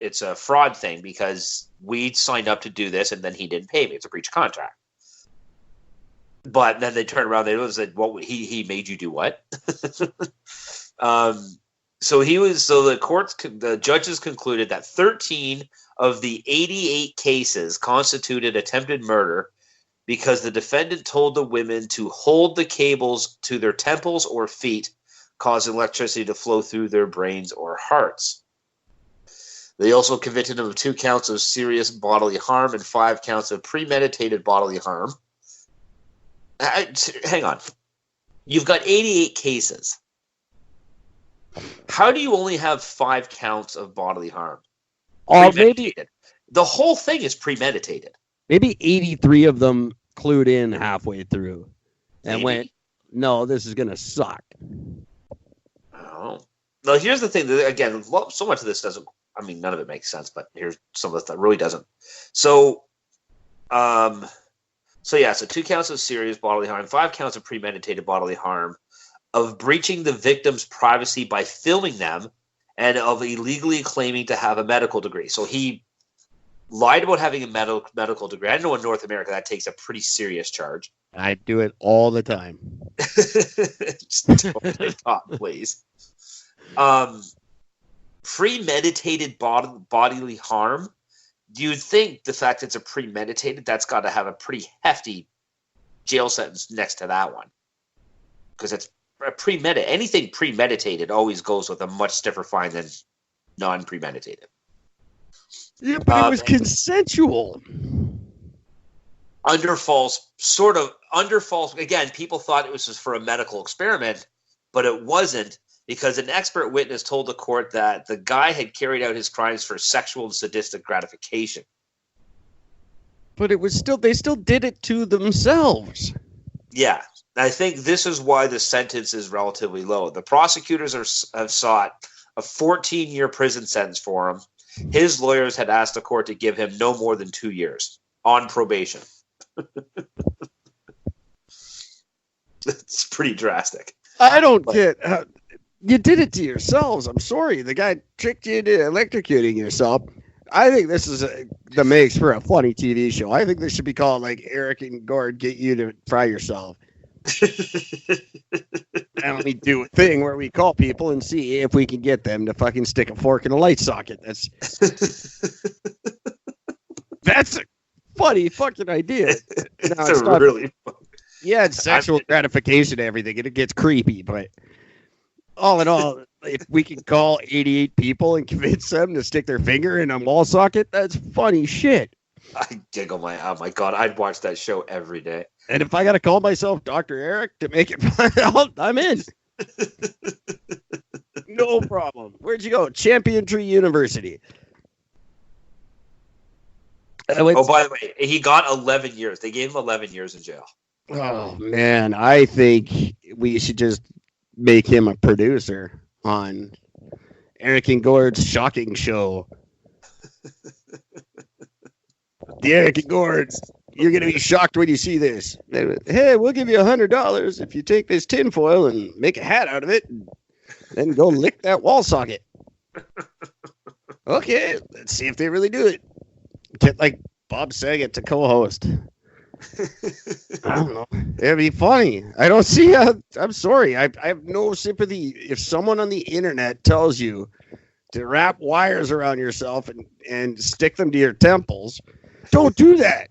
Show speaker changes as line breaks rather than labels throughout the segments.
it's a fraud thing because we signed up to do this and then he didn't pay me. It's a breach of contract. But then they turned around. They said, "Well, he made you do what?" So the judges concluded that 13 of the 88 cases constituted attempted murder because the defendant told the women to hold the cables to their temples or feet, causing electricity to flow through their brains or hearts. They also convicted him of 2 counts of serious bodily harm and 5 counts of premeditated bodily harm. Hang on. You've got 88 cases. How do you only have 5 counts of bodily harm?
Maybe
the whole thing is premeditated.
Maybe 83 of them clued in halfway through and went, "No, this is gonna suck."
Oh, now here's the thing. Again, so much of this doesn't. I mean, none of it makes sense. But here's some of the stuff that really doesn't. So, So 2 counts of serious bodily harm, 5 counts of premeditated bodily harm, of breaching the victim's privacy by filming them, and of illegally claiming to have a medical degree. So he lied about having a medical degree. I know in North America that takes a pretty serious charge.
I do it all the time.
Just totally top, please. Premeditated bodily harm. You'd think the fact it's a premeditated, that's got to have a pretty hefty jail sentence next to that one. Because it's anything premeditated always goes with a much stiffer fine than non-premeditated.
Yeah, but it was consensual.
Under false, again, people thought it was just for a medical experiment, but it wasn't, because an expert witness told the court that the guy had carried out his crimes for sexual and sadistic gratification.
But they still did it to themselves.
Yeah. I think this is why the sentence is relatively low. The prosecutors have sought a 14-year prison sentence for him. His lawyers had asked the court to give him no more than 2 years on probation. It's pretty drastic.
I don't get... you did it to yourselves. I'm sorry. The guy tricked you into electrocuting yourself. I think this is the makes for a funny TV show. I think this should be called like Eric and Gord Get You to Fry Yourself. And we do a thing where we call people and see if we can get them to fucking stick a fork in a light socket. That's a funny fucking idea.
It's really funny.
Yeah, it's sexual gratification and everything, and it gets creepy, but all in all, if we can call 88 people and convince them to stick their finger in a wall socket, that's funny shit.
I giggle oh my God, I'd watch that show every day.
And if I got to call myself Dr. Eric to make it fun, I'm in. No problem. Where'd you go? Champion Tree University.
By the way, he got 11 years. They gave him 11 years in jail.
Oh, man. I think we should just make him a producer on Eric and Gord's Shocking Show. The Eric and Gord, you're going to be shocked when you see this. Hey, we'll give you $100 if you take this tinfoil and make a hat out of it and then go lick that wall socket. Okay, let's see if they really do it. Get like Bob Saget to co-host. I don't know. It'd be funny. I don't see I'm sorry. I have no sympathy. If someone on the internet tells you to wrap wires around yourself and stick them to your temples, don't do that.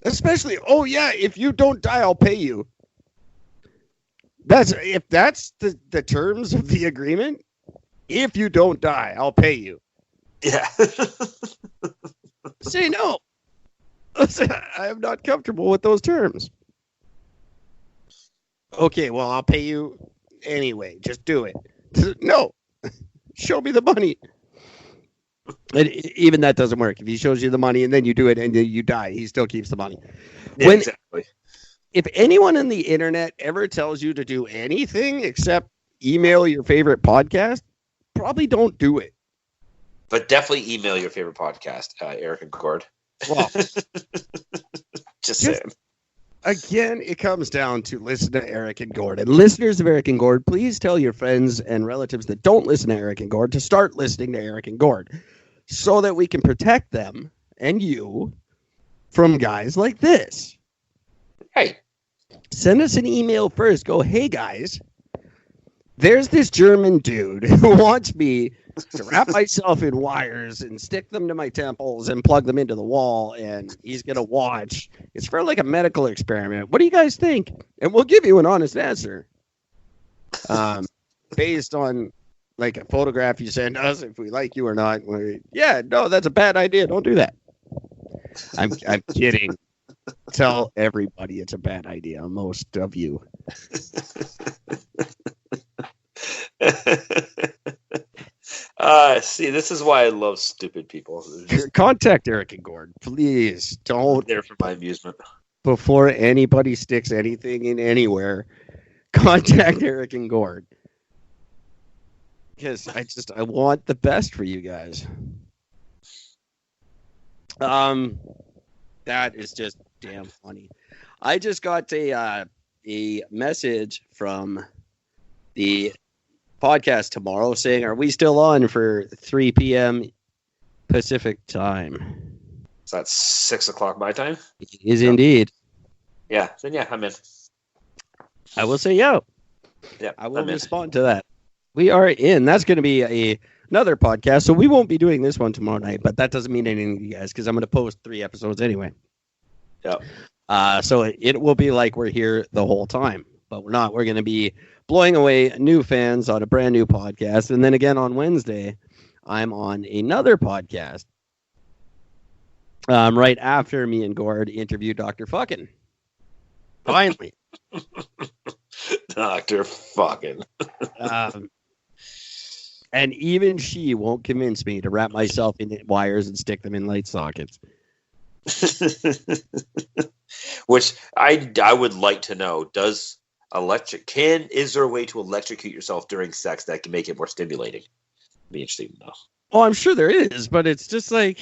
Especially, if you don't die, I'll pay you. If that's the terms of the agreement, if you don't die, I'll pay you.
Yeah.
Say no. I am not comfortable with those terms. Okay, well, I'll pay you anyway. Just do it. No. Show me the money. And even that doesn't work. If he shows you the money and then you do it and then you die, he still keeps the money.
Yeah, exactly.
If anyone on the internet ever tells you to do anything except email your favorite podcast, probably don't do it.
But definitely email your favorite podcast, Eric and Gord.
Well,
just saying.
Again, it comes down to listen to Eric and Gord. And listeners of Eric and Gord, please tell your friends and relatives that don't listen to Eric and Gord to start listening to Eric and Gord so that we can protect them and you from guys like this.
Hey.
Send us an email first. Go, hey, guys, there's this German dude who wants me to wrap myself in wires and stick them to my temples and plug them into the wall, and he's going to watch. It's for like a medical experiment. What do you guys think? And we'll give you an honest answer based on like a photograph you send us, if we like you or not. Yeah, no, that's a bad idea. Don't do that. I'm kidding. Tell everybody it's a bad idea. Most of you.
See, this is why I love stupid people.
Contact Eric and Gord, please. Don't.
There for my amusement.
Before anybody sticks anything in anywhere, contact Eric and Gord. Because I want the best for you guys. That is just damn funny. I just got a message from the podcast tomorrow saying, are we still on for 3 p.m. Pacific time?
So that's 6 o'clock my time?
It is indeed.
Yeah, then yeah, I'm in.
I will say yeah.
Yeah,
I will respond to that. We are in. That's going to be another podcast, so we won't be doing this one tomorrow night, but that doesn't mean anything to you guys because I'm going to post 3 episodes anyway.
Yeah.
So it will be like we're here the whole time, but we're not. We're going to be blowing away new fans on a brand new podcast. And then again on Wednesday, I'm on another podcast right after me and Gord interviewed Dr. Fucking. Finally.
Dr. Fucking.
And even she won't convince me to wrap myself in wires and stick them in light sockets.
Which I would like to know, is there a way to electrocute yourself during sex that can make it more stimulating? Be interesting to know.
Oh, I'm sure there is, but it's just like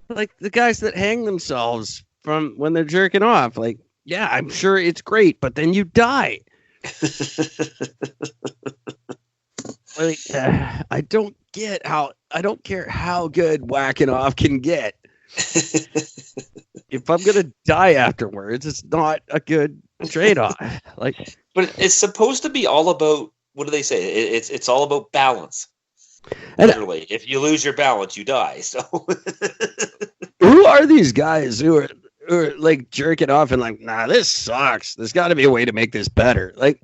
the guys that hang themselves from when they're jerking off. Like, yeah, I'm sure it's great, but then you die. Like, I don't care how good whacking off can get. If I'm gonna die afterwards, it's not a good trade-off. Like,
but it's supposed to be all about, what do they say? It's all about balance.
And
literally, if you lose your balance, you die. So,
who are these guys who are like jerking off and like, nah, this sucks. There's got to be a way to make this better. Like,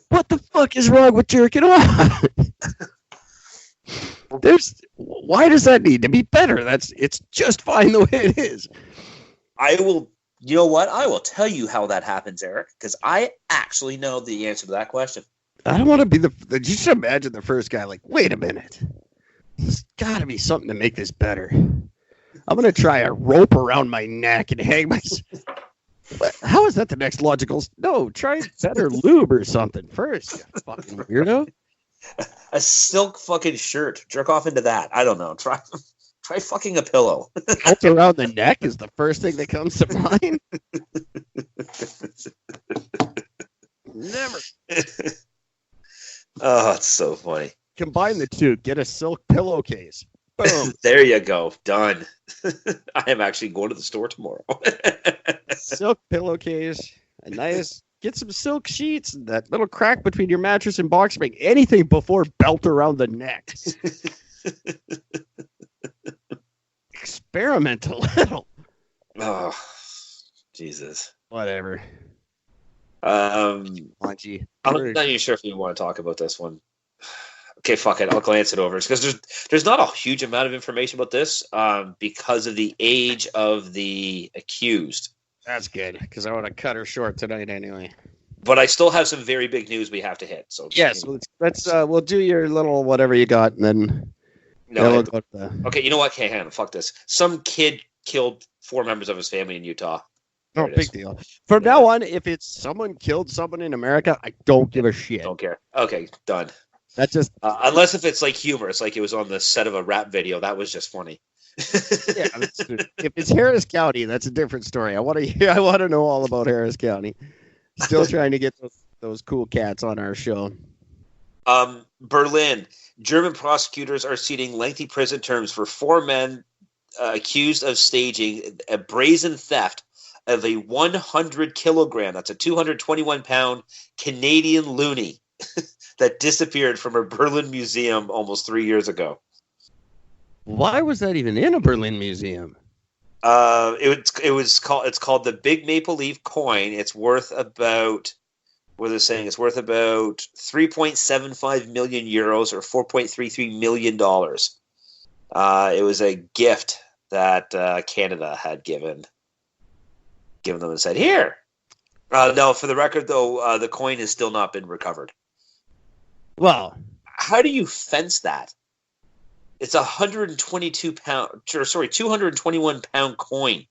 what the fuck is wrong with jerking off? Why does that need to be better? It's just fine the way it is.
You know what? I will tell you how that happens, Eric, because I actually know the answer to that question.
I don't want to be you should imagine the first guy like, wait a minute. There's got to be something to make this better. I'm going to try a rope around my neck and hang myself. How is that the next logical? No, try better lube or something first, you fucking weirdo.
A silk fucking shirt. Jerk off into that. I don't know. Try fucking a pillow.
Rope around the neck is the first thing that comes to mind. Never.
Oh, it's so funny.
Combine the two. Get a silk pillowcase. Boom.
There you go. Done. I am actually going to the store tomorrow.
Silk pillowcase. Get some silk sheets. And that little crack between your mattress and box spring. Anything before belt around the neck. Experiment a little.
Oh, Jesus.
Whatever.
I'm not even sure if you want to talk about this one. Okay, fuck it. I'll glance it over because there's not a huge amount of information about this because of the age of the accused.
That's good because I want to cut her short tonight anyway.
But I still have some very big news we have to hit. So
yes, let's we'll do your little whatever you got and then.
No. Okay, you know what? Okay, hang on. Fuck this. Some kid killed 4 members of his family in Utah.
No big deal. From now on, if it's someone killed someone in America, I don't give a shit.
Don't care. Okay, done.
That's just
unless if it's like humor. It's like it was on the set of a rap video. That was just funny.
Yeah, if it's Harris County, that's a different story. I want to know all about Harris County. Still trying to get those cool cats on our show.
Berlin. German prosecutors are seeking lengthy prison terms for 4 men accused of staging a brazen theft of a 100 kilogram, that's a 221-pound Canadian loonie that disappeared from a Berlin museum almost 3 years ago.
Why was that even in a Berlin museum?
It's called the Big Maple Leaf coin. It's worth about, what are they saying? It's worth about 3.75 million euros or $4.33 million. It was a gift that Canada had given them and said, here. No, for the record, though, the coin has still not been recovered.
Well,
how do you fence that? It's a 221-pound coin.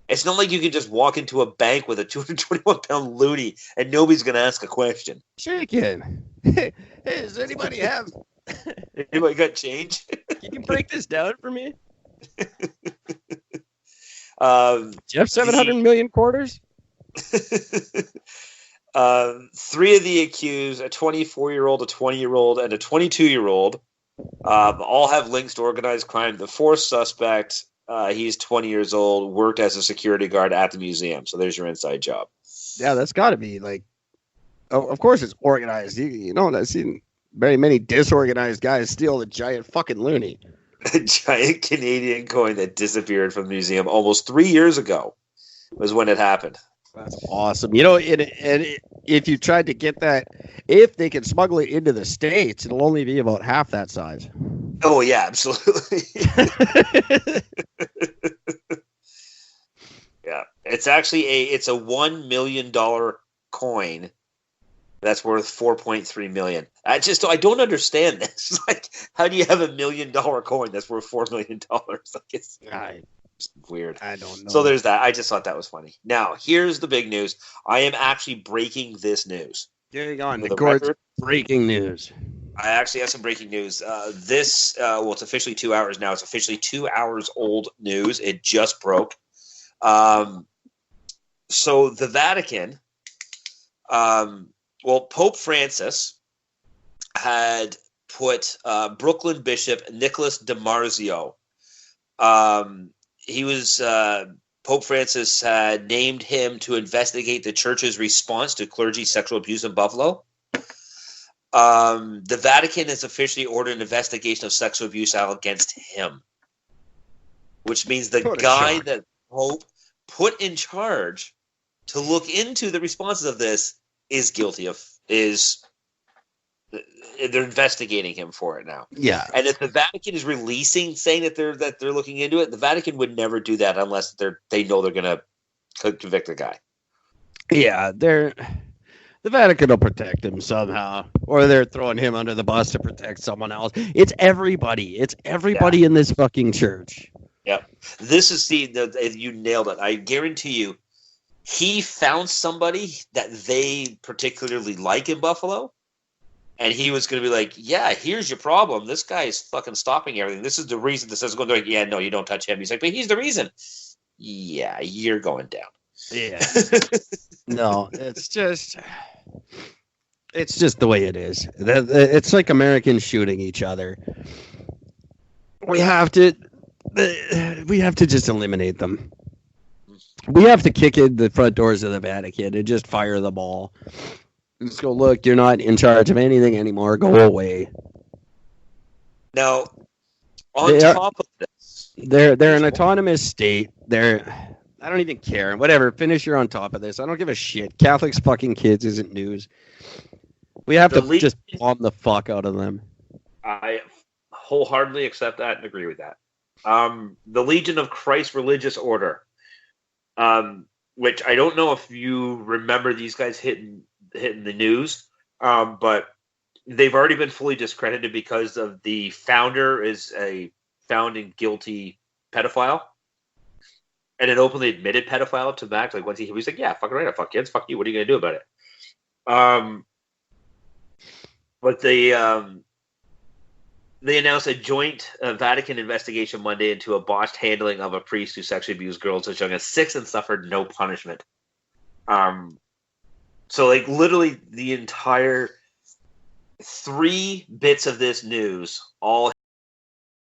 It's not like you can just walk into a bank with a 221-pound loonie and nobody's going to ask a question.
Sure you can. Hey, does anybody have?
Anybody got change?
Can you break this down for me?
Jeff,
700 million quarters?
3 of the accused, a 24-year-old, a 20-year-old, and a 22-year-old, all have links to organized crime. The 4th suspect, he's 20 years old, worked as a security guard at the museum. So there's your inside job.
Yeah, that's got to be like, of course it's organized. You know, I've seen very many disorganized guys steal a giant fucking loonie.
A giant Canadian coin that disappeared from the museum almost 3 years ago was when it happened.
That's awesome. You know, if you tried to get that, if they can smuggle it into the States, it'll only be about half that size.
Oh, yeah, absolutely. Yeah. It's actually it's a $1 million coin that's worth $4.3 million. I don't understand this. Like, how do you have $1 million coin that's worth $4 million? Like, it's weird.
I don't know.
So there's that. I just thought that was funny. Now, here's the big news. I am actually breaking this news.
Getting on the court's breaking news.
I actually have some breaking news. It's officially 2 hours now. It's officially 2 hours old news. It just broke. So the Vatican, Pope Francis had put Brooklyn Bishop Nicholas DiMarzio. Pope Francis had named him to investigate the church's response to clergy sexual abuse in Buffalo. The Vatican has officially ordered an investigation of sexual abuse against him, which means the guy that Pope put in charge to look into the responses of this is guilty of they're investigating him for it now.
Yeah.
And if the Vatican is releasing saying that they're looking into it, the Vatican would never do that unless they know they're going to convict the guy.
Yeah, the Vatican will protect him somehow, or they're throwing him under the bus to protect someone else. It's everybody. It's everybody in this fucking church.
Yeah. This is you nailed it. I guarantee you, he found somebody that they particularly like in Buffalo, and he was going to be like, yeah, here's your problem. This guy is fucking stopping everything. This is the reason this is going to, yeah, no, you don't touch him. He's like, but he's the reason. Yeah, you're going down.
Yeah. No, it's just the way it is. It's like Americans shooting each other. We have to just eliminate them. We have to kick in the front doors of the Vatican and just fire them all. Just go, look, you're not in charge of anything anymore. Go away.
Now, top of this,
they're an autonomous state. I don't even care. Whatever. Finish. You're on top of this. I don't give a shit. Catholics fucking kids isn't news. We have to just bomb the fuck out of them.
I wholeheartedly accept that and agree with that. The Legion of Christ Religious Order, which I don't know if you remember these guys hitting the news, but they've already been fully discredited because of the founder is a found and guilty pedophile. And an openly admitted pedophile to Max. Like, once he was like, yeah, fucking right, I fuck kids, fuck you. What are you gonna do about it? But They announced a joint Vatican investigation Monday into a botched handling of a priest who sexually abused girls as young as 6 and suffered no punishment. So, like, literally the entire 3 bits of this news all